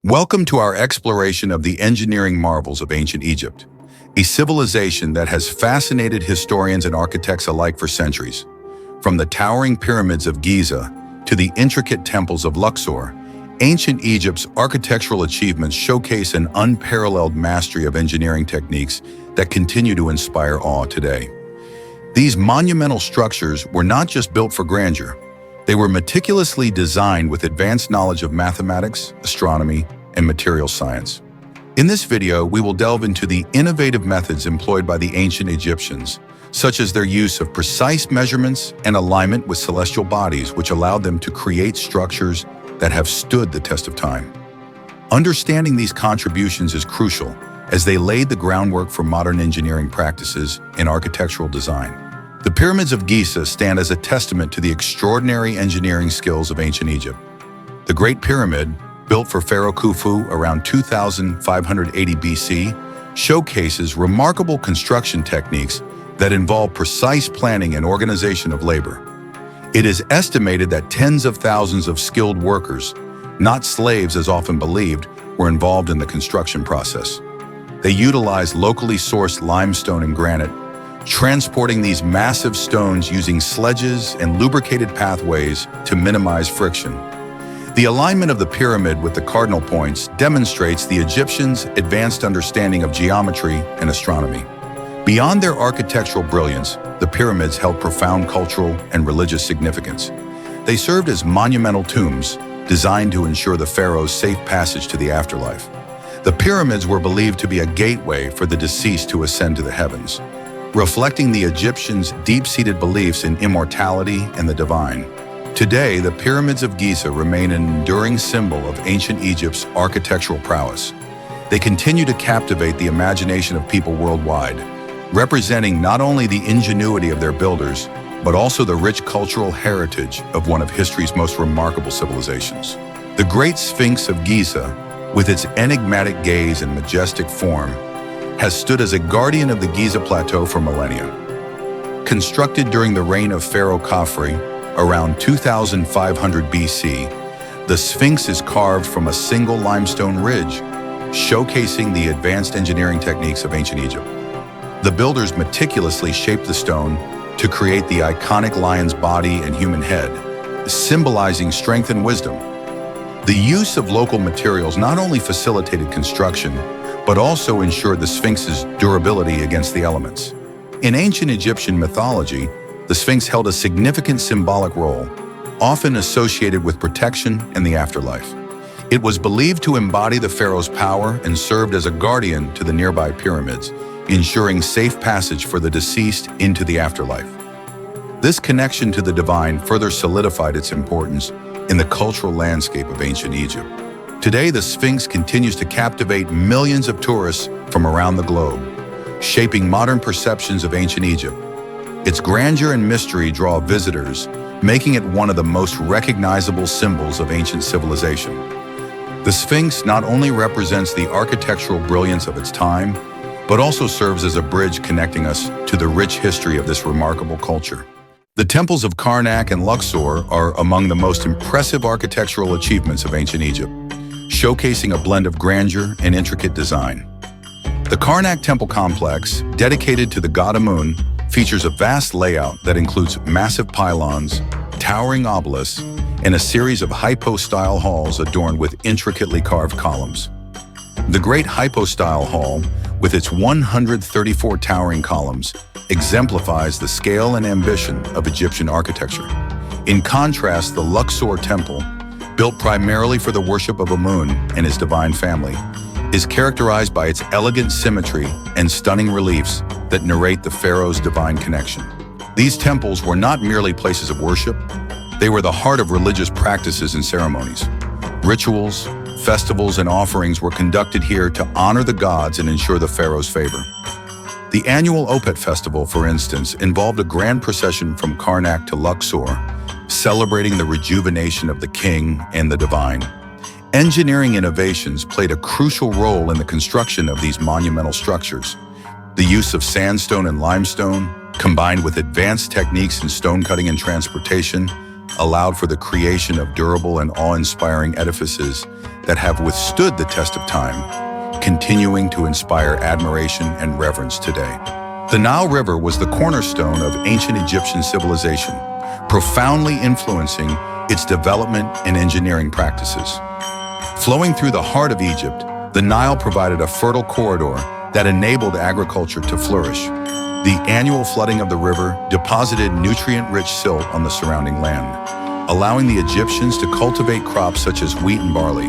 Welcome to our exploration of the engineering marvels of ancient Egypt, a civilization that has fascinated historians and architects alike for centuries. From the towering pyramids of Giza to the intricate temples of Luxor, ancient Egypt's architectural achievements showcase an unparalleled mastery of engineering techniques that continue to inspire awe today. These monumental structures were not just built for grandeur. They were meticulously designed with advanced knowledge of mathematics, astronomy, and material science. In this video, we will delve into the innovative methods employed by the ancient Egyptians, such as their use of precise measurements and alignment with celestial bodies, which allowed them to create structures that have stood the test of time. Understanding these contributions is crucial, as they laid the groundwork for modern engineering practices in architectural design. The pyramids of Giza stand as a testament to the extraordinary engineering skills of ancient Egypt. The Great Pyramid, built for Pharaoh Khufu around 2580 BC, showcases remarkable construction techniques that involve precise planning and organization of labor. It is estimated that tens of thousands of skilled workers, not slaves as often believed, were involved in the construction process. They utilized locally sourced limestone and granite, transporting these massive stones using sledges and lubricated pathways to minimize friction. The alignment of the pyramid with the cardinal points demonstrates the Egyptians' advanced understanding of geometry and astronomy. Beyond their architectural brilliance, the pyramids held profound cultural and religious significance. They served as monumental tombs, designed to ensure the pharaoh's safe passage to the afterlife. The pyramids were believed to be a gateway for the deceased to ascend to the heavens, reflecting the Egyptians' deep-seated beliefs in immortality and the divine. Today, the pyramids of Giza remain an enduring symbol of ancient Egypt's architectural prowess. They continue to captivate the imagination of people worldwide, representing not only the ingenuity of their builders, but also the rich cultural heritage of one of history's most remarkable civilizations. The Great Sphinx of Giza, with its enigmatic gaze and majestic form, has stood as a guardian of the Giza Plateau for millennia. Constructed during the reign of Pharaoh Khafre, around 2500 BC, the Sphinx is carved from a single limestone ridge, showcasing the advanced engineering techniques of ancient Egypt. The builders meticulously shaped the stone to create the iconic lion's body and human head, symbolizing strength and wisdom. The use of local materials not only facilitated construction, but also ensured the Sphinx's durability against the elements. In ancient Egyptian mythology, the Sphinx held a significant symbolic role, often associated with protection and the afterlife. It was believed to embody the pharaoh's power and served as a guardian to the nearby pyramids, ensuring safe passage for the deceased into the afterlife. This connection to the divine further solidified its importance in the cultural landscape of ancient Egypt. Today, the Sphinx continues to captivate millions of tourists from around the globe, shaping modern perceptions of ancient Egypt. Its grandeur and mystery draw visitors, making it one of the most recognizable symbols of ancient civilization. The Sphinx not only represents the architectural brilliance of its time, but also serves as a bridge connecting us to the rich history of this remarkable culture. The temples of Karnak and Luxor are among the most impressive architectural achievements of ancient Egypt, showcasing a blend of grandeur and intricate design. The Karnak temple complex, dedicated to the god Amun, features a vast layout that includes massive pylons, towering obelisks, and a series of hypostyle halls adorned with intricately carved columns. The Great Hypostyle Hall, with its 134 towering columns, exemplifies the scale and ambition of Egyptian architecture. In contrast, the Luxor Temple, built primarily for the worship of Amun and his divine family, is characterized by its elegant symmetry and stunning reliefs that narrate the pharaoh's divine connection. These temples were not merely places of worship, they were the heart of religious practices and ceremonies. Rituals, festivals, and offerings were conducted here to honor the gods and ensure the pharaoh's favor. The annual Opet festival, for instance, involved a grand procession from Karnak to Luxor, celebrating the rejuvenation of the king and the divine. Engineering innovations played a crucial role in the construction of these monumental structures. The use of sandstone and limestone, combined with advanced techniques in stone cutting and transportation, allowed for the creation of durable and awe-inspiring edifices that have withstood the test of time, continuing to inspire admiration and reverence today. The Nile River was the cornerstone of ancient Egyptian civilization, profoundly influencing its development and engineering practices. Flowing through the heart of Egypt, the Nile provided a fertile corridor that enabled agriculture to flourish. The annual flooding of the river deposited nutrient-rich silt on the surrounding land, allowing the Egyptians to cultivate crops such as wheat and barley.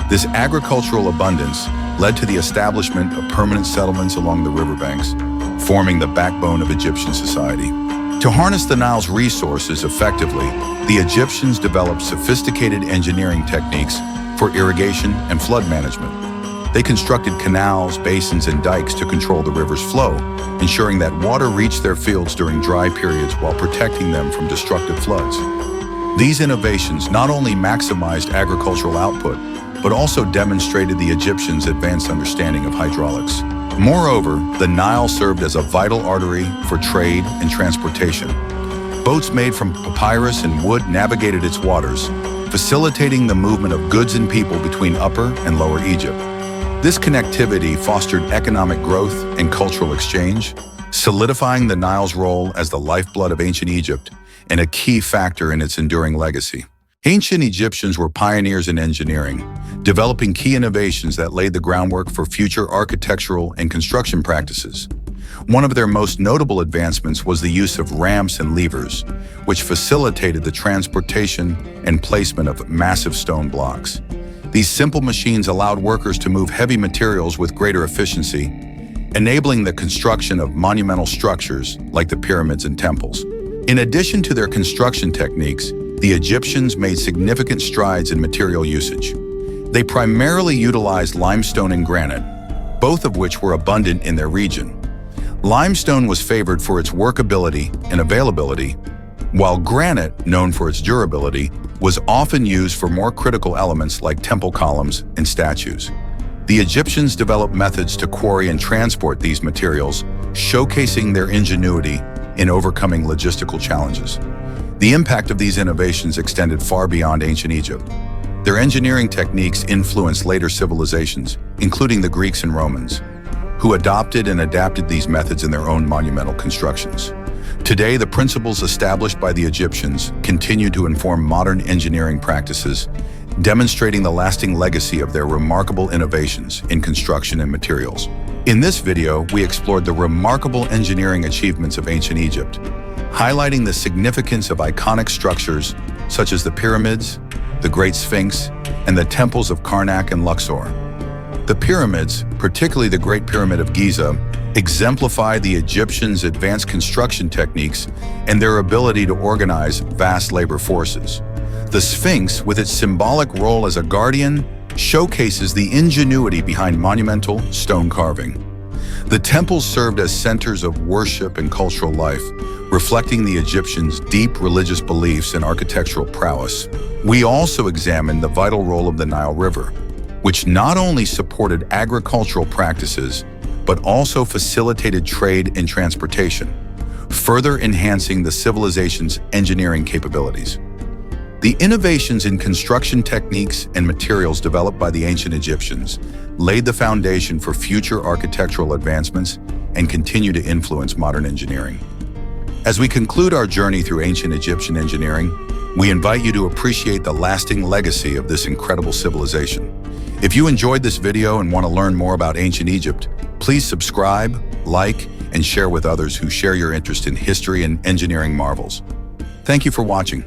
This agricultural abundance led to the establishment of permanent settlements along the riverbanks, forming the backbone of Egyptian society. To harness the Nile's resources effectively, the Egyptians developed sophisticated engineering techniques for irrigation and flood management. They constructed canals, basins, and dikes to control the river's flow, ensuring that water reached their fields during dry periods while protecting them from destructive floods. These innovations not only maximized agricultural output, but also demonstrated the Egyptians' advanced understanding of hydraulics. Moreover, the Nile served as a vital artery for trade and transportation. Boats made from papyrus and wood navigated its waters, facilitating the movement of goods and people between Upper and Lower Egypt. This connectivity fostered economic growth and cultural exchange, solidifying the Nile's role as the lifeblood of ancient Egypt and a key factor in its enduring legacy. Ancient Egyptians were pioneers in engineering, developing key innovations that laid the groundwork for future architectural and construction practices. One of their most notable advancements was the use of ramps and levers, which facilitated the transportation and placement of massive stone blocks. These simple machines allowed workers to move heavy materials with greater efficiency, enabling the construction of monumental structures like the pyramids and temples. In addition to their construction techniques, the Egyptians made significant strides in material usage. They primarily utilized limestone and granite, both of which were abundant in their region. Limestone was favored for its workability and availability, while granite, known for its durability, was often used for more critical elements like temple columns and statues. The Egyptians developed methods to quarry and transport these materials, showcasing their ingenuity in overcoming logistical challenges. The impact of these innovations extended far beyond ancient Egypt. Their engineering techniques influenced later civilizations, including the Greeks and Romans, who adopted and adapted these methods in their own monumental constructions. Today, the principles established by the Egyptians continue to inform modern engineering practices, demonstrating the lasting legacy of their remarkable innovations in construction and materials. In this video, we explored the remarkable engineering achievements of ancient Egypt, highlighting the significance of iconic structures such as the pyramids, the Great Sphinx, and the temples of Karnak and Luxor. The pyramids, particularly the Great Pyramid of Giza, exemplify the Egyptians' advanced construction techniques and their ability to organize vast labor forces. The Sphinx, with its symbolic role as a guardian, showcases the ingenuity behind monumental stone carving. The temples served as centers of worship and cultural life, reflecting the Egyptians' deep religious beliefs and architectural prowess. We also examined the vital role of the Nile River, which not only supported agricultural practices, but also facilitated trade and transportation, further enhancing the civilization's engineering capabilities. The innovations in construction techniques and materials developed by the ancient Egyptians laid the foundation for future architectural advancements and continue to influence modern engineering. As we conclude our journey through ancient Egyptian engineering, we invite you to appreciate the lasting legacy of this incredible civilization. If you enjoyed this video and want to learn more about ancient Egypt, please subscribe, like, and share with others who share your interest in history and engineering marvels. Thank you for watching.